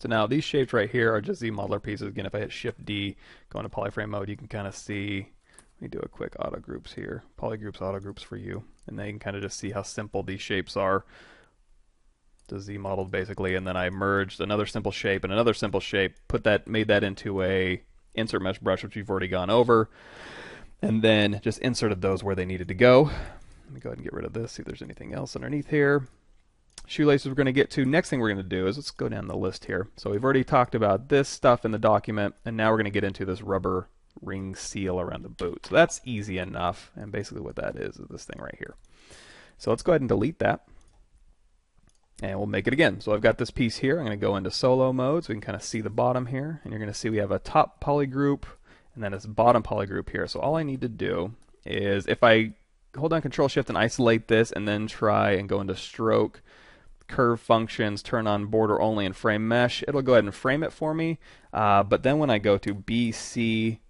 So now these shapes right here are just Z-modeler pieces. Again, if I hit Shift D, go into polyframe mode, you can kind of see, let me do a quick auto groups here, polygroups, auto groups for you, and then you can kind of just see how simple these shapes are. The Z modeled basically, and then I merged another simple shape and another simple shape, made that into a insert mesh brush, which we've already gone over, and then just inserted those where they needed to go. Let me go ahead and get rid of this, see if there's anything else underneath here. Shoelaces we're going to get to. Next thing we're going to do is let's go down the list here. So we've already talked about this stuff in the document, and now we're going to get into this rubber ring seal around the boot. So that's easy enough, and basically what that is this thing right here. So let's go ahead and delete that. And we'll make it again. So I've got this piece here. I'm going to go into solo mode so we can kind of see the bottom here. And you're going to see we have a top polygroup and then this bottom polygroup here. So all I need to do is if I hold down Control Shift and isolate this and then try and go into stroke, curve functions, turn on border only and frame mesh, it'll go ahead and frame it for me. But then when I go to BC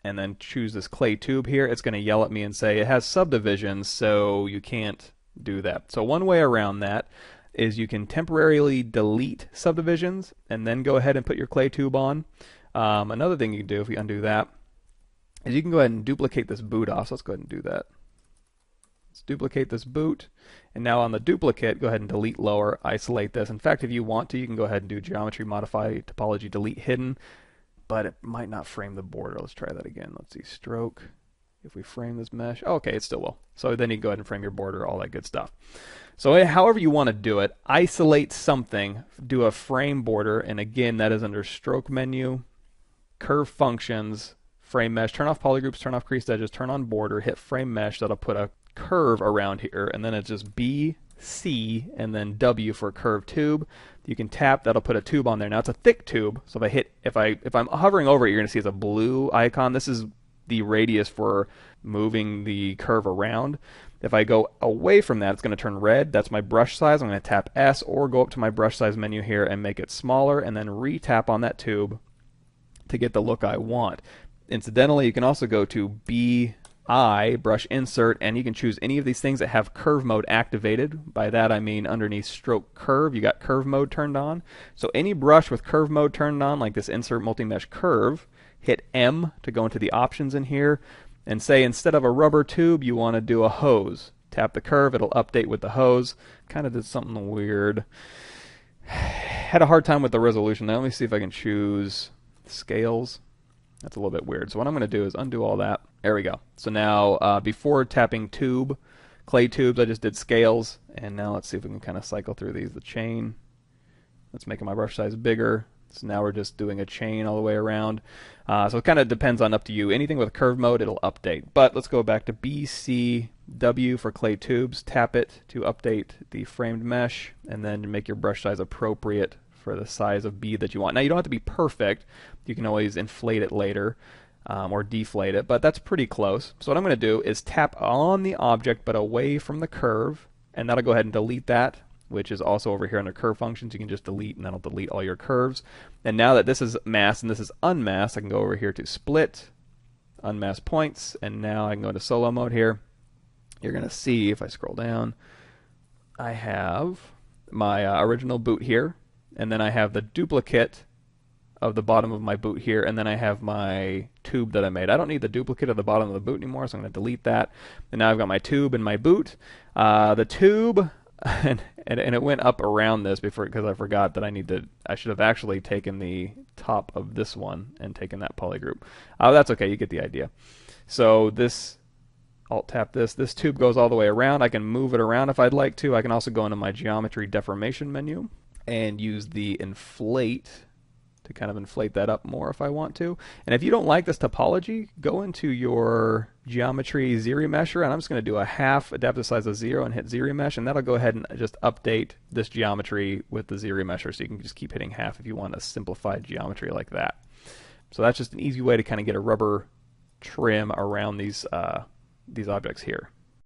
and then choose this clay tube here, it's going to yell at me and say it has subdivisions, so you can't do that. So one way around that is you can temporarily delete subdivisions and then go ahead and put your clay tube on. Another thing you can do if we undo that is you can go ahead and duplicate this boot off. So let's go ahead and do that. Let's duplicate this boot, and now on the duplicate, go ahead and delete lower, isolate this. In fact, if you want to, you can go ahead and do geometry, modify, topology, delete hidden, but it might not frame the border. Let's try that again. Let's see, stroke. If we frame this mesh, oh, okay, it still will. So then you can go ahead and frame your border, all that good stuff. So however you want to do it, isolate something, do a frame border, and again, that is under stroke menu, curve functions, frame mesh, turn off polygroups, turn off creased edges, turn on border, hit frame mesh, that'll put a curve around here, and then it's just B, C, and then W for curved tube. You can tap, that'll put a tube on there. Now it's a thick tube, so if I'm hovering over it, you're going to see it's a blue icon. This is the radius for moving the curve around. If I go away from that, it's going to turn red. That's my brush size. I'm going to tap S or go up to my brush size menu here and make it smaller, and then re-tap on that tube to get the look I want. Incidentally, you can also go to BI, brush insert, and you can choose any of these things that have curve mode activated. By that I mean underneath stroke curve, you got curve mode turned on. So any brush with curve mode turned on, like this insert multi-mesh curve, hit M to go into the options in here, and say instead of a rubber tube, you want to do a hose. Tap the curve, it'll update with the hose. Kind of did something weird. Had a hard time with the resolution. Now let me see if I can choose scales. That's a little bit weird. So what I'm going to do is undo all that. There we go. So now before tapping tube, clay tubes, I just did scales. And now let's see if we can kind of cycle through these. The chain. Let's make my brush size bigger. So now we're just doing a chain all the way around. So it kind of depends on up to you. Anything with curve mode, it'll update. But let's go back to BCW for clay tubes. Tap it to update the framed mesh, and then make your brush size appropriate for the size of bead that you want. Now you don't have to be perfect. You can always inflate it later or deflate it, but that's pretty close. So what I'm going to do is tap on the object but away from the curve, and that'll go ahead and delete that, which is also over here under curve functions. You can just delete, and that'll delete all your curves. And now that this is masked and this is unmasked, I can go over here to split, unmask points, and now I can go into solo mode here. You're going to see, if I scroll down, I have my original boot here, and then I have the duplicate of the bottom of my boot here, and then I have my tube that I made. I don't need the duplicate of the bottom of the boot anymore, so I'm going to delete that. And now I've got my tube and my boot. The tube... and it went up around this before, because I forgot that I should have actually taken the top of this one and taken that polygroup. That's okay, you get the idea. So this, Alt tap this tube goes all the way around. I can move it around if I'd like to. I can also go into my geometry deformation menu and use the inflate to kind of inflate that up more if I want to. And if you don't like this topology, go into your geometry Z-remesher, and I'm just going to do a half adaptive size of 0 and hit Z-remesh, and that'll go ahead and just update this geometry with the Z-remesher, so you can just keep hitting half if you want a simplified geometry like that. So that's just an easy way to kind of get a rubber trim around these objects here.